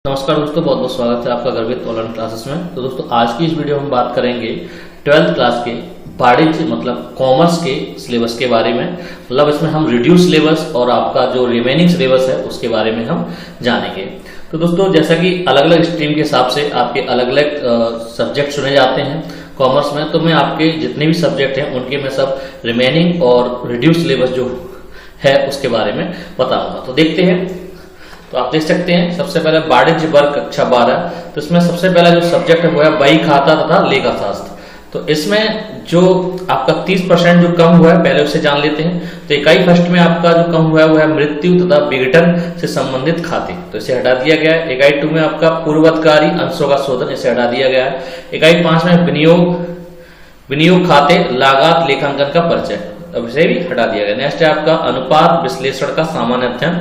नमस्कार दोस्तों, बहुत बहुत स्वागत है आपका गर्वित ऑनलाइन क्लासेस में। तो दोस्तों आज की इस वीडियो में हम बात करेंगे 12th क्लास के वाणिज्य मतलब कॉमर्स के सिलेबस के बारे में। मतलब इसमें हम रिड्यूस सिलेबस और आपका जो रिमेनिंग सिलेबस है उसके बारे में हम जानेंगे। तो दोस्तों जैसा कि अलग अलग स्ट्रीम के हिसाब से आपके अलग अलग सब्जेक्ट चुने जाते हैं कॉमर्स में, तो मैं आपके जितने भी सब्जेक्ट हैं उनके मैं सब रिमेनिंग और रिड्यूस सिलेबस जो है उसके बारे में बताऊंगा। तो देखते हैं। तो आप देख सकते हैं सबसे पहले वाणिज्य वर्ग कक्षा 12, तो इसमें सबसे पहला जो सब्जेक्ट है वो है बही खाता तथा लेखा शास्त्र। तो इसमें जो आपका 30% जो कम हुआ है पहले उसे जान लेते हैं। तो इकाई फर्स्ट में आपका जो कम हुआ है वो है मृत्यु तथा विघटन से संबंधित खाते, तो इसे हटा दिया गया है। इकाई 2 में आपका पूर्ववतकारी अंशों का शोधन, इसे हटा दिया गया है। इकाई 5 में विनियोग खाते लागत लेखांकन का परिचय, अब इसे भी हटा दिया गया। नेक्स्ट है आपका अनुपात विश्लेषण का सामान्य अध्ययन,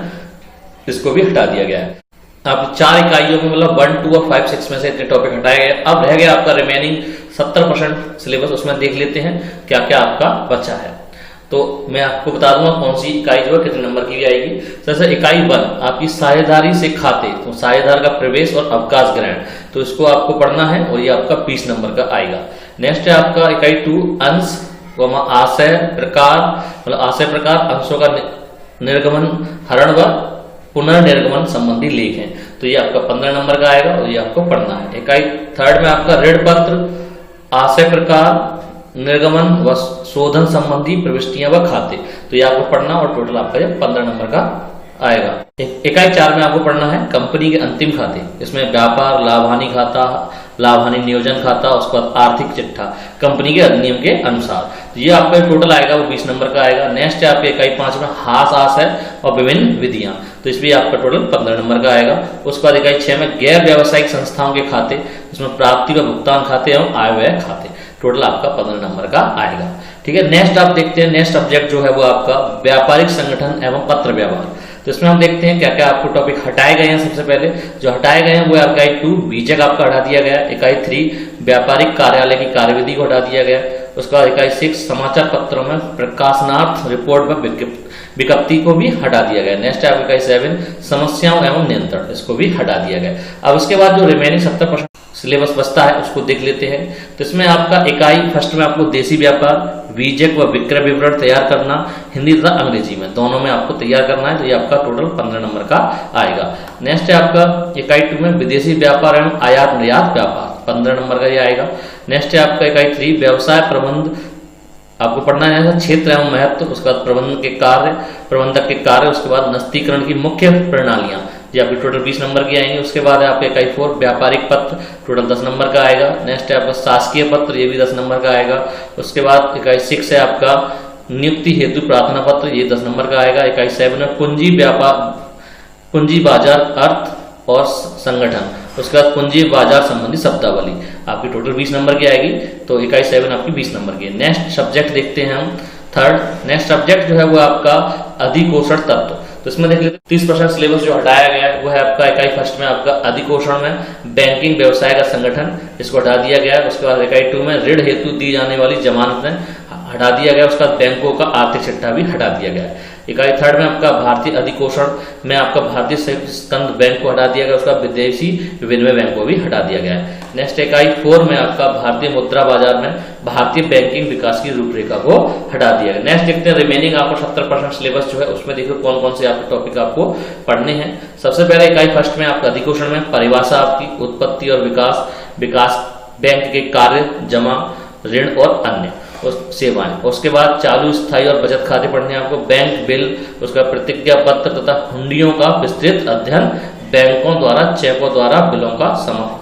इसको भी हटा दिया गया है। अब 4 इकाइयों में मतलब 1, 2 और 5, 6 में से इतने टॉपिक हटाए गए। अब रह गया आपका रिमेनिंग 70% सिलेबस, उसमें देख लेते हैं क्या क्या आपका बचा है। तो मैं आपको बता दूंगा कौन सी इकाई जो है कितने नंबर की भी आएगी। जैसे इकाई 1 आपकी साझेदारी से खाते, तो साझेदार का प्रवेश और अवकाश ग्रहण, तो इसको आपको पढ़ना है और ये आपका 20 नंबर का आएगा। नेक्स्ट है आपका इकाई 2 अंश आशय प्रकार, मतलब आशय प्रकार अंशों का निर्गमन हरण व पुनर्निर्गमन संबंधी लेख हैं, तो ये आपका 15 नंबर का आएगा और ये आपको पढ़ना है। इकाई 3 में आपका ऋण पत्र आशय प्रकार निर्गमन व शोधन संबंधी प्रविष्टियां व खाते, तो ये आपको पढ़ना और टोटल आपका ये 15 नंबर का आएगा। इकाई 4 में आपको पढ़ना है कंपनी के अंतिम खाते, इसमें व्यापार लाभ हानि खाता, लाभ हानि नियोजन खाता, उसके बाद आर्थिक चिट्ठा कंपनी के अधिनियम के अनुसार, तो ये आपका टोटल आएगा वो 20 नंबर का आएगा। नेक्स्ट है आपके इकाई 5 में हास आशय और विभिन्न विधियां, तो इसमें आपका टोटल 15 नंबर का आएगा। उसके बाद इकाई 6 में गैर व्यावसायिक संस्थाओं के खाते, इसमें प्राप्ति व भुगतान खाते एवं आय व्यय खाते, टोटल आपका 15 नंबर का आएगा। ठीक है, नेक्स्ट आप देखते हैं। नेक्स्ट सब्जेक्ट जो है वो आपका व्यापारिक संगठन एवं पत्र व्यवहार, तो इसमें हम देखते हैं क्या क्या आपको टॉपिक हटाए गए हैं। सबसे पहले जो हटाए गए हैं वो इकाई 2 बीजक आपका हटा दिया गया। इकाई 3 व्यापारिक कार्यालय की कार्यविधि को हटा दिया गया। उसके बाद इकाई 6 समाचार पत्रों में प्रकाशनार्थ रिपोर्ट व विज्ञप्ति को भी हटा दिया गया। नेक्स्ट है इकाई 7 समस्याओं एवं नियंत्रण, इसको भी हटा दिया गया। अब उसके बाद जो रिमेनिंग 70% सिलेबस बचता है उसको देख लेते हैं। तो इसमें आपका इकाई फर्स्ट में आपको देसी व्यापार, बीजक व विक्रय विवरण तैयार करना, हिंदी तथा अंग्रेजी में दोनों में आपको तैयार करना है, तो ये आपका टोटल 15 नंबर का आएगा। नेक्स्ट है आपका इकाई 2 में विदेशी व्यापार एवं आयात निर्यात व्यापार, 15 नंबर का ये आएगा। नेक्स्ट है आपका इकाई 3 व्यवसाय प्रबंध, आपको पढ़ना है क्षेत्र एवं महत्व, उसके बाद प्रबंधक के कार्य, उसके बाद नस्तीकरण की मुख्य प्रणालियां, ये आपकी टोटल 20 नंबर की आएंगे। उसके बाद है आपका इकाई 4 व्यापारिक पत्र, टोटल 10 नंबर का आएगा। नेक्स्ट है आपका शासकीय पत्र, ये भी 10 नंबर का आएगा। उसके बाद इकाई 6 है आपका नियुक्ति हेतु प्रार्थना पत्र, ये 10 नंबर का आएगा। इकाई 7 में पूंजी बाजार अर्थ और संगठन, उसके बाद पूंजी बाजार संबंधी शब्दावली, आपकी टोटल 20 नंबर की आएगी। तो इकाई 7 आपकी 20 नंबर की है। नेक्स्ट सब्जेक्ट देखते हैं हम थर्ड। नेक्स्ट सब्जेक्ट जो है वो आपका अधिकोषण तत्व, तो इसमें देख लेते हैं 30% सिलेबस जो हटाया गया है वो है आपका इकाई फर्स्ट में आपका अधिकोषण में बैंकिंग व्यवसाय का संगठन, इसको हटा दिया गया है। उसके बाद इकाई 2 में ऋण हेतु दी जाने वाली जमानतें हटा दिया गया। उसका बैंकों का आर्थिक चिट्ठा भी हटा दिया गया है। इकाई 3 में आपका भारतीय अधिकोषण में आपका भारतीय संयुक्त स्कंद बैंक को हटा दिया गया, उसका विदेशी विनिमय बैंक को भी हटा दिया गया है। नेक्स्ट इकाई 4 में आपका भारतीय मुद्रा बाजार में भारतीय बैंकिंग विकास की रूपरेखा को हटा दिया गया। नेक्स्ट देखते हैं रिमेनिंग आपको 70% सिलेबस जो है उसमें देखो कौन कौन से आपके टॉपिक आपको पढ़ने हैं। सबसे पहले इकाई फर्स्ट में आपका अधिकोषण में परिभाषा आपकी उत्पत्ति और विकास बैंक के कार्य, जमा, ऋण और अन्य सेवाएं। उसके बाद चालू, स्थायी और बचत खाते पढ़ने आपको, बैंक बिल, उसका प्रतिज्ञा पत्र तथा हुंडियों का विस्तृत अध्ययन, बैंकों द्वारा चेकों द्वारा बिलों का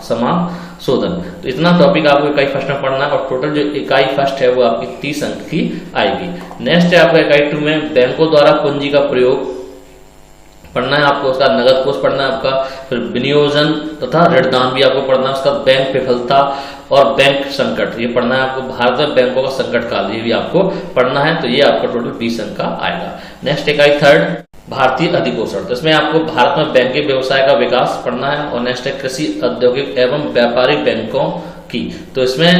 समाशोधन, तो इतना टॉपिक आपको इकाई फर्स्ट में पढ़ना है। और टोटल जो इकाई फर्स्ट है वो आपकी 30 अंक की आएगी। नेक्स्ट है आपका इकाई 2 में बैंकों द्वारा पूंजी का प्रयोग पढ़ना है आपको, उसका नगद कोष पढ़ना है आपका, फिर विनियोजन तथा ऋणदान भी आपको पढ़ना है, उसका बैंक विफलता और बैंक संकट ये पढ़ना है आपको, भारत में बैंकों का संकट काल ये भी आपको पढ़ना है, तो ये आपका टोटल 20 अंक का आएगा। नेक्स्ट इकाई 3 भारतीय अधिकोषण, तो इसमें आपको भारत में बैंकिंग व्यवसाय का विकास पढ़ना है। और नेक्स्ट है कृषि औद्योगिक एवं व्यापारिक बैंकों की, तो इसमें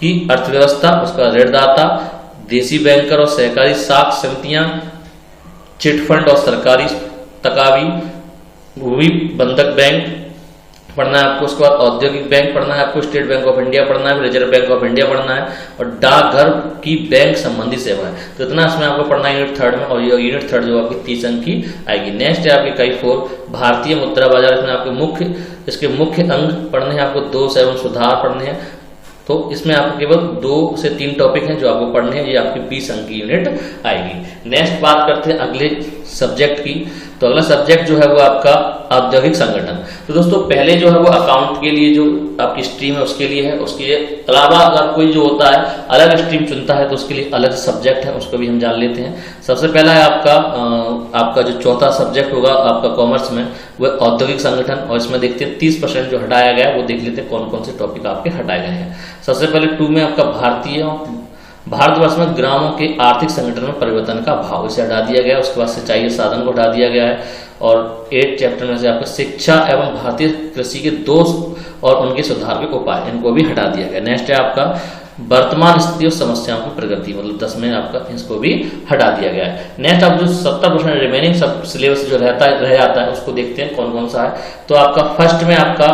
की अर्थव्यवस्था, उसका ऋणदाता, देसी बैंकर और सहकारी साख समितियां, चिट फंड और सरकारी तकावी, भूमि बंधक बैंक, पढ़ना है आपको। उसके बाद औद्योगिक बैंक पढ़ना है आपको, स्टेट बैंक ऑफ इंडिया पढ़ना है, रिजर्व बैंक ऑफ इंडिया पढ़ना है, और डाकघर की बैंक संबंधी सेवा है। तो इतना इसमें आपको पढ़ना है यूनिट 3 में, और ये यूनिट 3 जो आपकी 30 अंक की आएगी। नेक्स्ट है आपकी इकाई 4 भारतीय मुद्रा बाजार। इसमें आपके इसके मुख्य अंग पढ़ने हैं आपको, दोष एवं सुधार पढ़ने हैं। तो इसमें आपको केवल 2 से 3 टॉपिक हैं जो आपको पढ़ने हैं, ये आपकी 20 अंक की यूनिट आएगी। नेक्स्ट बात करते हैं अगले सब्जेक्ट की। तो अगला सब्जेक्ट जो है वो आपका औद्योगिक संगठन। तो दोस्तों पहले जो है वो अकाउंट के लिए जो आपकी स्ट्रीम है उसके लिए है, उसके अलावा अगर कोई जो होता है अलग स्ट्रीम चुनता है तो उसके लिए अलग सब्जेक्ट है, उसको भी हम जान लेते हैं। सबसे पहला है आपका जो चौथा सब्जेक्ट होगा आपका कॉमर्स में, वह औद्योगिक संगठन। और इसमें देखते हैं 30% जो हटाया गया है, वो देख लेते हैं कौन कौन से टॉपिक आपके हटाए गए हैं। सबसे पहले 2 में आपका भारतवर्ष में ग्रामों के आर्थिक संगठन में परिवर्तन का भाव, इसे हटा दिया गया। उसके बाद सिंचाई के साधन को हटा दिया गया है। और 8 चैप्टर में से आपका शिक्षा एवं भारतीय कृषि के दोष और उनके सुधार के उपाय, इनको भी हटा दिया गया। नेक्स्ट है आपका वर्तमान स्थिति और समस्याओं की प्रगति, मतलब 10 में आपका इसको भी हटा दिया गया है। नेक्स्ट आप जो 70% रिमेनिंग सब सिलेबस जो रह जाता है उसको देखते हैं कौन कौन सा है। तो आपका फर्स्ट में आपका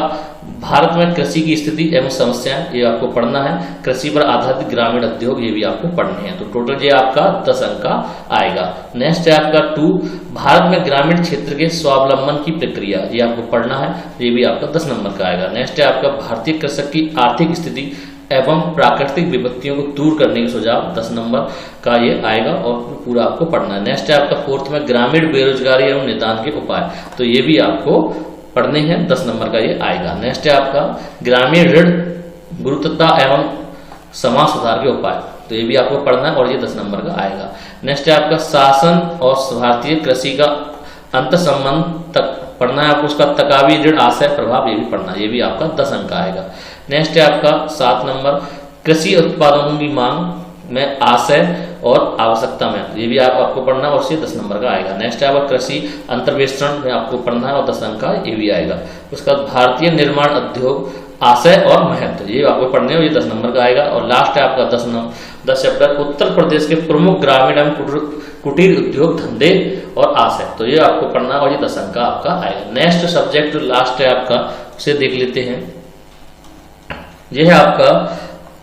भारत में कृषि की स्थिति एवं समस्याएं, ये आपको पढ़ना है। कृषि पर आधारित ग्रामीण उद्योग, ये भी आपको पढ़ने हैं। तो टोटल ये आपका 10 अंक का आएगा। नेक्स्ट है आपका 2 भारत में ग्रामीण क्षेत्र के स्वावलंबन की प्रक्रिया, ये आपको पढ़ना है, ये भी आपका 10 नंबर का आएगा। नेक्स्ट है आपका भारतीय कृषक की आर्थिक स्थिति एवं प्राकृतिक विपत्तियों को दूर करने के सुझाव, 10 नंबर का ये आएगा और पूरा आपको पढ़ना है। नेक्स्ट है आपका 4th में ग्रामीण बेरोजगारी एवं निदान के उपाय, तो ये भी आपको पढ़ने हैं, 10 नंबर का ये आएगा। नेक्स्ट है आपका ग्रामीण ऋण गुरुत्वता एवं समाज सुधार के उपाय, तो ये भी आपको पढ़ना है और ये 10 नंबर का आएगा। नेक्स्ट है आपका शासन और भारतीय कृषि का अंत संबंध तक पढ़ना है आपको, उसका तकावी ऋण आशय प्रभाव, ये भी पढ़ना है, ये भी आपका 10 अंक का आएगा। नेक्स्ट है आपका 7 नंबर कृषि उत्पादनों की मांग में आशय और आवश्यकता में, ये भी आपको पढ़ना है और ये 10 नंबर का आएगा। नेक्स्ट है आपका कृषि अंतर्वेषण में आपको पढ़ना है और 10 अंक का ये भी आएगा। उसका भारतीय निर्माण उद्योग आशय और महत्व, ये आपको पढ़ने और ये 10 नंबर का आएगा। और लास्ट है आपका 10 चैप्टर उत्तर प्रदेश के प्रमुख ग्रामीण एवं कुटीर उद्योग धंधे और आशय, तो ये आपको पढ़ना और ये 10 अंक का आपका आएगा। नेक्स्ट सब्जेक्ट जो लास्ट है आपका, उसे देख लेते हैं। यह है आपका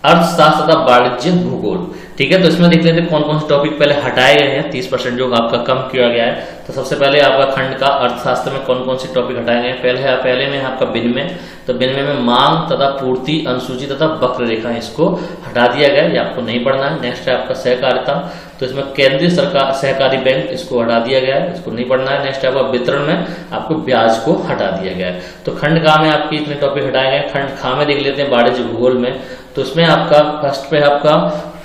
अर्थशास्त्र तथा वाणिज्य भूगोल, ठीक है। तो इसमें देख लेते हैं कौन कौन से टॉपिक पहले हटाए गए हैं, 30% जो आपका कम किया गया है। तो सबसे पहले आपका खंड का अर्थशास्त्र में कौन कौन से टॉपिक हटाए गए हैं। पहले में आपका विनिमय, तो विनिमय में मांग तथा पूर्ति, अनुसूची तथा वक्र रेखा, इसको हटा दिया गया, ये आपको नहीं पढ़ना है। नेक्स्ट है आपका सहकारिता, तो इसमें केंद्रीय सरकार सहकारी बैंक, इसको हटा दिया गया है, इसको नहीं पढ़ना है। नेक्स्ट आपका वितरण में आपको ब्याज को हटा दिया गया है। तो खंड का में आपके इतने टॉपिक हटाए गए। खंड खा में देख लेते हैं वाणिज्य भूगोल में, तो इसमें आपका फर्स्ट पे आपका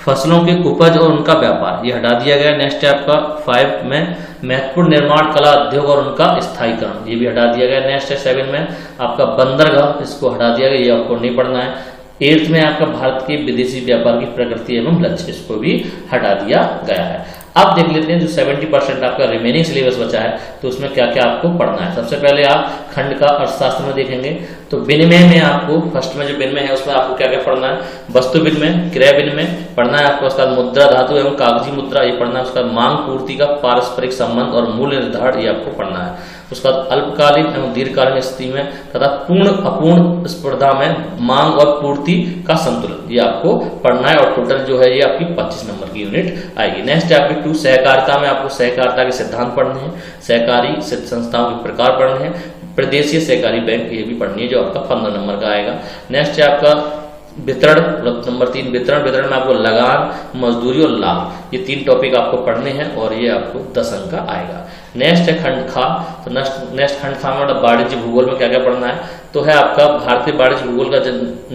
फसलों के उपज और उनका व्यापार, ये हटा दिया गया। नेक्स्ट है आपका 5 में महत्वपूर्ण निर्माण कला उद्योग और उनका स्थायीकरण, ये भी हटा दिया गया। नेक्स्ट है 7 में आपका बंदरगाह, इसको हटा दिया गया, ये आपको नहीं पढ़ना है। 8th में आपका भारत के विदेशी व्यापार की प्रकृति एवं लक्ष्य, इसको भी हटा दिया गया है। अब देख लेते हैं जो 70% आपका रिमेनिंग सिलेबस बचा है, तो उसमें क्या क्या आपको पढ़ना है। सबसे पहले आप खंड का अर्थशास्त्र में देखेंगे, तो विनिमय में आपको फर्स्ट में जो विनिमय है उसमें आपको क्या क्या पढ़ना है। वस्तु विनिमय, क्रय विनिमय पढ़ना है आपको। उसका मुद्रा धातु एवं कागजी मुद्रा, ये पढ़ना है। उसका मांग पूर्ति का पारस्परिक संबंध और मूल्य निर्धारण, ये आपको पढ़ना है। उसका अल्पकालीन एवं दीर्घकालीन स्थिति में तथा पूर्ण अपूर्ण स्पर्धा में मांग और पूर्ति का संतुलन, ये आपको पढ़ना है। और टोटल जो है ये आपकी 25 नंबर की यूनिट आएगी। नेक्स्ट है आपकी 2 सहकारिता में आपको सहकारिता के सिद्धांत पढ़ने हैं, सहकारी संस्थाओं के प्रकार पढ़ने हैं, प्रदेशीय सहकारी बैंक, ये भी पढ़नी है, जो आपका 15 नंबर का आएगा। नेक्स्ट है आपका वितरण, नंबर 3 वितरण। वितरण में आपको लगान, मजदूरी और लाभ, ये 3 टॉपिक आपको पढ़ने हैं और ये आपको 10 अंक का आएगा। नेक्स्ट है खंड खा, तो नेक्स्ट खंड खा में वाणिज्य भूगोल में क्या क्या पढ़ना है, तो है आपका भारतीय वाणिज्य भूगोल का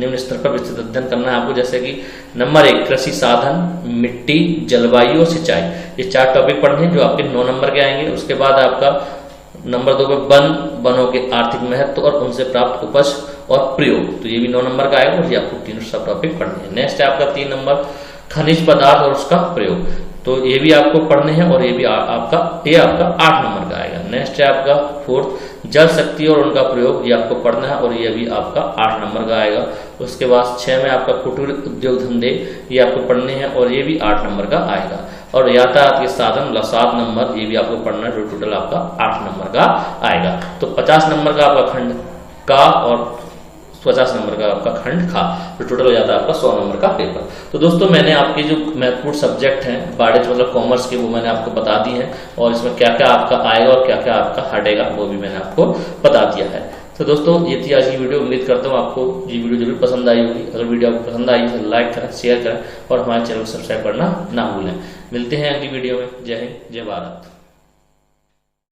निम्न स्तर पर विस्तृत अध्ययन करना है आपको। जैसे कि नंबर 1 कृषि साधन, मिट्टी, जलवायु और सिंचाई, ये 4 टॉपिक पढ़ने हैं जो आपके 9 नंबर के आएंगे। उसके बाद आपका नंबर 2 पे वनों के आर्थिक महत्व और उनसे प्राप्त उपज और प्रयोग, तो ये भी 9 नंबर का आएगा और ये आपको 3 सब टॉपिक पढ़ने हैं। नेक्स्ट है आपका 3 नंबर खनिज पदार्थ और उसका प्रयोग, तो ये भी आपको पढ़ने हैं और ये भी आपका 8 नंबर का आएगा। नेक्स्ट है आपका 4 जल शक्ति और उनका प्रयोग, ये आपको पढ़ना है और ये भी आपका 8 नंबर का आएगा। उसके बाद 6 में आपका कुटीर उद्योग धंधे, ये आपको पढ़ने हैं और ये भी 8 नंबर का आएगा। और यातायात के साधन 7 नंबर, ये भी आपको पढ़ना है, जो टोटल आपका 8 नंबर का आएगा। तो 50 नंबर का आपका खंड का और 50 नंबर का आपका खंड खा, तो टोटल हो जाता है आपका 100 नंबर का पेपर। तो दोस्तों मैंने आपके जो महत्वपूर्ण सब्जेक्ट हैं वाणिज्य मतलब कॉमर्स के, वो मैंने आपको बता दी है, और इसमें क्या क्या आपका आएगा और क्या क्या आपका हटेगा वो भी मैंने आपको बता दिया है। तो दोस्तों ये थी आज की वीडियो। उम्मीद करता हूँ आपको ये वीडियो जरूर पसंद आई होगी। अगर वीडियो आपको पसंद आई तो लाइक करें, शेयर करें और हमारे चैनल को सब्सक्राइब करना ना भूलें। मिलते हैं अगली वीडियो में। जय हिंद, जय भारत।